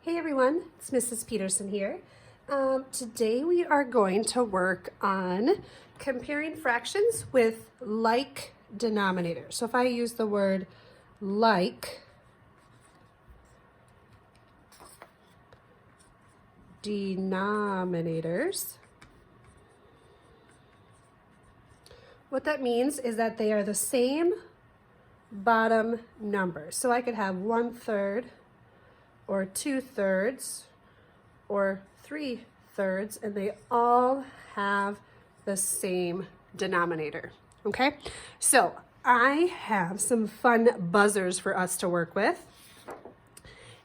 Hey everyone, it's Mrs. Peterson here. Today we are going to work on comparing fractions with like denominators. So if I use the word like denominators, what that means is that they are the same bottom number. So I could have 1/3 or 2/3 or 3/3, and they all have the same denominator. Okay, so I have some fun buzzers for us to work with,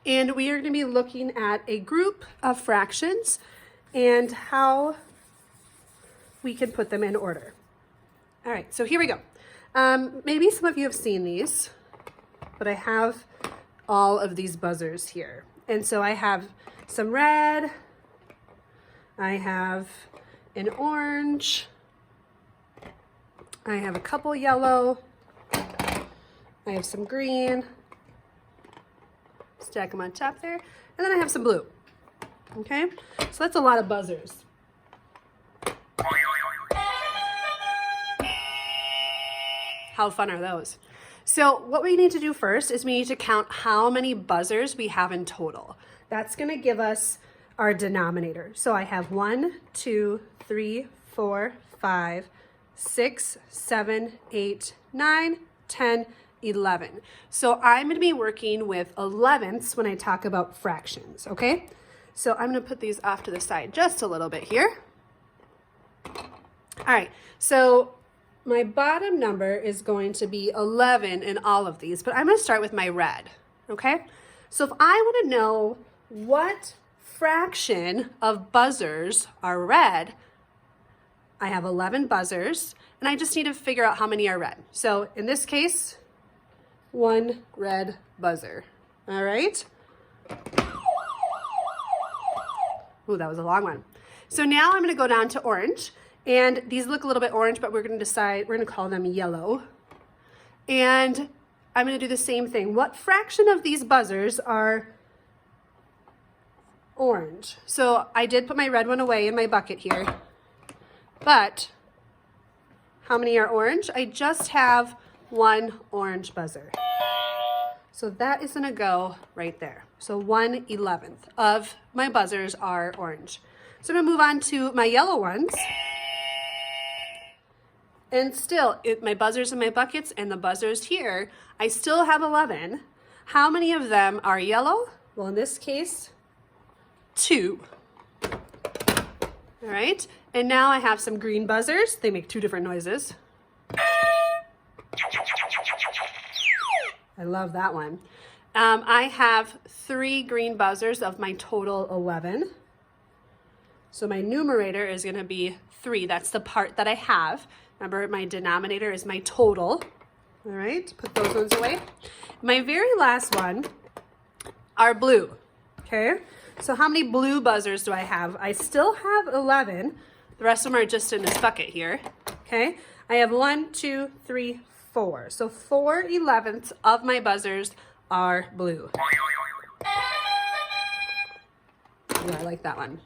and we are going to be looking at a group of fractions and how we can put them in order. All right, so here we go. Maybe some of you have seen these, but I have all of these buzzers here. And so I have some red, I have an orange, I have a couple yellow, I have some green, stack them on top there, and then I have some blue. Okay, so that's a lot of buzzers. How fun are those? So what we need to do first is we need to count how many buzzers we have in total. That's going to give us our denominator. So I have 1, 2, 3, 4, 5, 6, 7, 8, 9, 10, 11. So I'm going to be working with 11ths when I talk about fractions, okay? So I'm going to put these off to the side just a little bit here. All right, so my bottom number is going to be 11 in all of these, but I'm going to start with my red, okay? So if I want to know what fraction of buzzers are red, I have 11 buzzers, and I just need to figure out how many are red. So in this case, 1 red buzzer, all right? Ooh, that was a long one. So now I'm going to go down to orange. And these look a little bit orange, but we're going to call them yellow. And I'm going to do the same thing. What fraction of these buzzers are orange? So I did put my red one away in my bucket here. But how many are orange? I just have 1 orange buzzer. So that is going to go right there. So 1/11 of my buzzers are orange. So I'm going to move on to my yellow ones. And still, my buzzers in my buckets and the buzzers here, I still have 11. How many of them are yellow? Well, in this case, 2. All right, and now I have some green buzzers. They make 2 different noises. I love that one. I have 3 green buzzers of my total 11. So my numerator is going to be 3. That's the part that I have. Remember, my denominator is my total. All right, put those ones away. My very last one are blue, okay? So how many blue buzzers do I have? I still have 11. The rest of them are just in this bucket here, okay? I have 1, 2, 3, 4. So 4/11 of my buzzers are blue. Ooh, I like that one.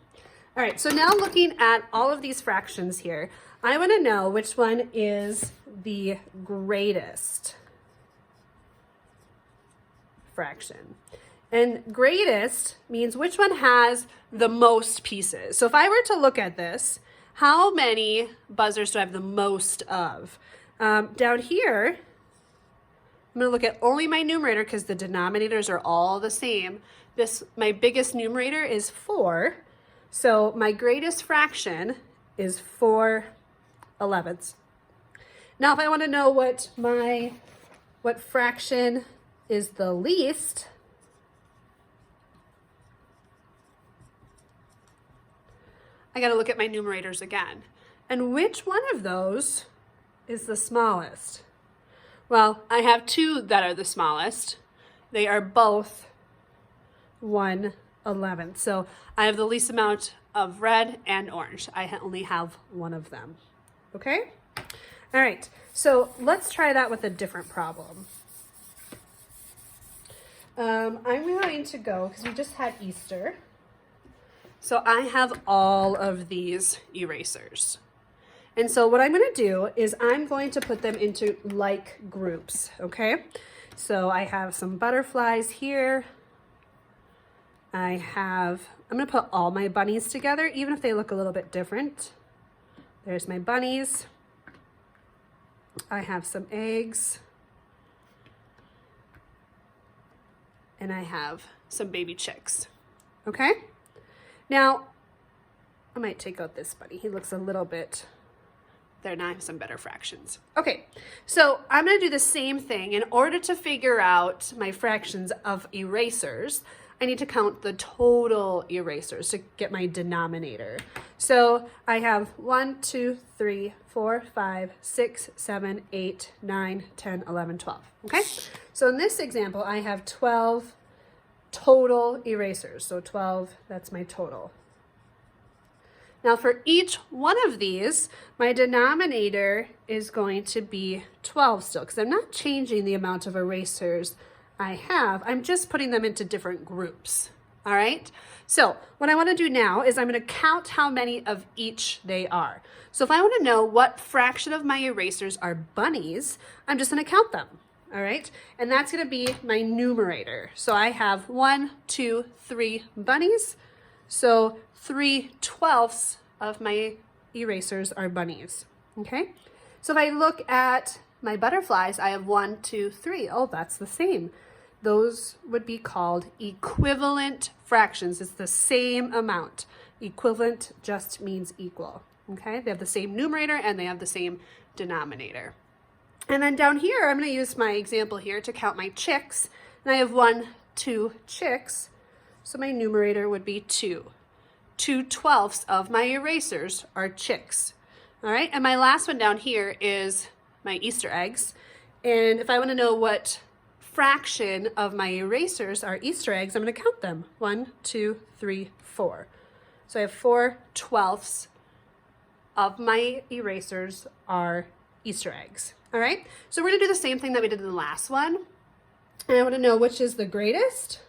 All right, so now looking at all of these fractions here, I want to know which one is the greatest fraction. And greatest means which one has the most pieces. So if I were to look at this, how many buzzers do I have the most of? Down here, I'm going to look at only my numerator because the denominators are all the same. My biggest numerator is 4. So my greatest fraction is 4/11. Now if I want to know what fraction is the least, I got to look at my numerators again. And which one of those is the smallest? Well, I have 2 that are the smallest. They are both 1/11. So I have the least amount of red and orange. I only have 1 of them. Okay? All right. So let's try that with a different problem. I'm going to go, because we just had Easter. So I have all of these erasers. And so what I'm going to do is I'm going to put them into like groups, okay? So I have some butterflies here. I'm going to put all my bunnies together, even if they look a little bit different. There's my bunnies. I have some eggs. And I have some baby chicks, okay? Now, I might take out this bunny. He looks a little bit, there now I have some better fractions. Okay, so I'm gonna do the same thing. In order to figure out my fractions of erasers, I need to count the total erasers to get my denominator. So I have 1, 2, 3, 4, 5, 6, 7, 8, 9, 10, 11, 12, okay? So in this example, I have 12 total erasers. So 12, that's my total. Now for each one of these, my denominator is going to be 12 still, because I'm not changing the amount of erasers I have. I'm just putting them into different groups. All right. So what I want to do now is I'm going to count how many of each they are. So if I want to know what fraction of my erasers are bunnies, I'm just going to count them. All right. And that's going to be my numerator. So I have 1, 2, 3 bunnies. So 3/12 of my erasers are bunnies. Okay. So if I look at my butterflies, I have 1, 2, 3. Oh, that's the same. Those would be called equivalent fractions. It's the same amount. Equivalent just means equal. Okay, they have the same numerator and they have the same denominator. And then down here, I'm going to use my example here to count my chicks. And I have 1, 2 chicks. So my numerator would be 2. 2/12 of my erasers are chicks. All right, and my last one down here is my Easter eggs. And if I want to know what fraction of my erasers are Easter eggs, I'm going to count them. 1, 2, 3, 4. So I have 4/12 of my erasers are Easter eggs. All right, so we're going to do the same thing that we did in the last one. And I want to know which is the greatest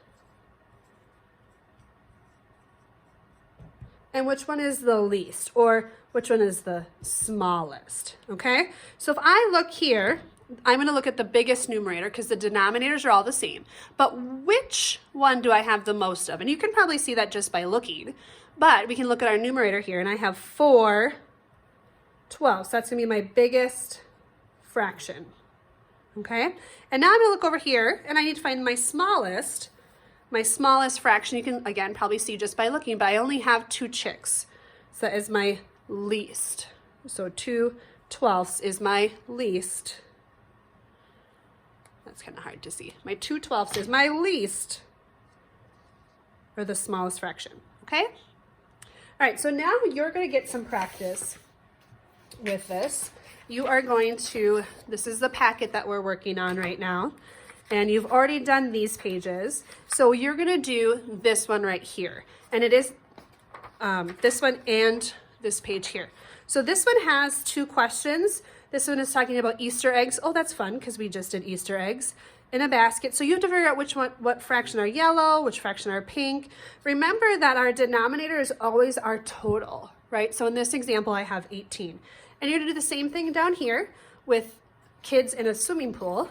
and which one is the least, or which one is the smallest, okay? So if I look here, I'm going to look at the biggest numerator because the denominators are all the same. But which one do I have the most of? And you can probably see that just by looking. But we can look at our numerator here, and I have 4/12. So that's going to be my biggest fraction, okay? And now I'm going to look over here, and I need to find my smallest. My smallest fraction, you can, again, probably see just by looking, but I only have 2 chicks. So that is my least. So 2/12 is my least. That's kind of hard to see. My 2/12 is my least, or the smallest fraction, okay? All right, so now you're going to get some practice with this. You are going to, this is the packet that we're working on right now, and you've already done these pages. So you're going to do this one right here, and it is this one and this page here. So this one has 2 questions. This one is talking about Easter eggs. Oh, that's fun because we just did Easter eggs in a basket. So you have to figure out which one, what fraction are yellow, which fraction are pink. Remember that our denominator is always our total, right? So in this example, I have 18. And you're going to do the same thing down here with kids in a swimming pool.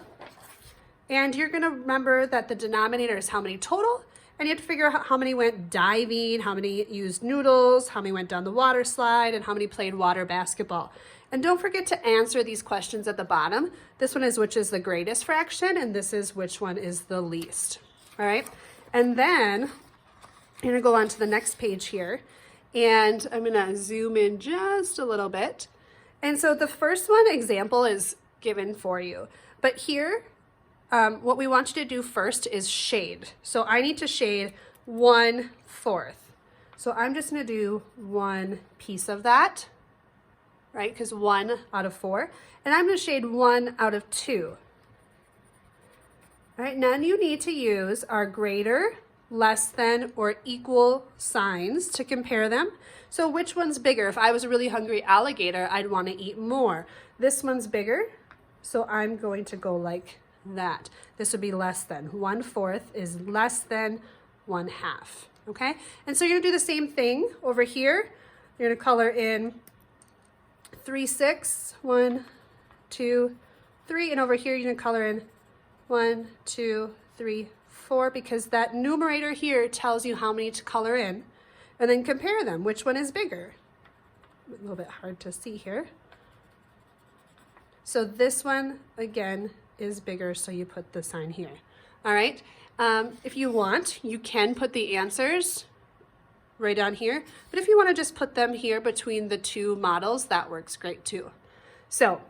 And you're going to remember that the denominator is how many total. And you have to figure out how many went diving, how many used noodles, how many went down the water slide, and how many played water basketball. And don't forget to answer these questions at the bottom. This one is which is the greatest fraction, and this is which one is the least. All right. And then I'm going to go on to the next page here, and I'm going to zoom in just a little bit. And so the first one example is given for you. But here, what we want you to do first is shade. So I need to shade 1/4. So I'm just going to do 1 piece of that, right? Because 1 out of 4. And I'm going to shade 1 out of 2. All right, now you need to use our greater, less than, or equal signs to compare them. So which one's bigger? If I was a really hungry alligator, I'd want to eat more. This one's bigger, so I'm going to go like that. This would be less than. 1/4 is less than 1/2. Okay? And so you're gonna do the same thing over here. You're gonna color in 3/6, 1, 2, 3, and over here you're gonna color in 1, 2, 3, 4, because that numerator here tells you how many to color in, and then compare them. Which one is bigger? A little bit hard to see here. So this one, again, is bigger, so you put the sign here. All right, if you want, you can put the answers right on here, but if you want to just put them here between the two models, that works great too. So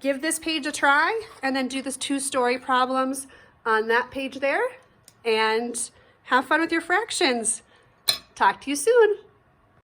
give this page a try, and then do this 2-story problems on that page there, and have fun with your fractions. Talk to you soon.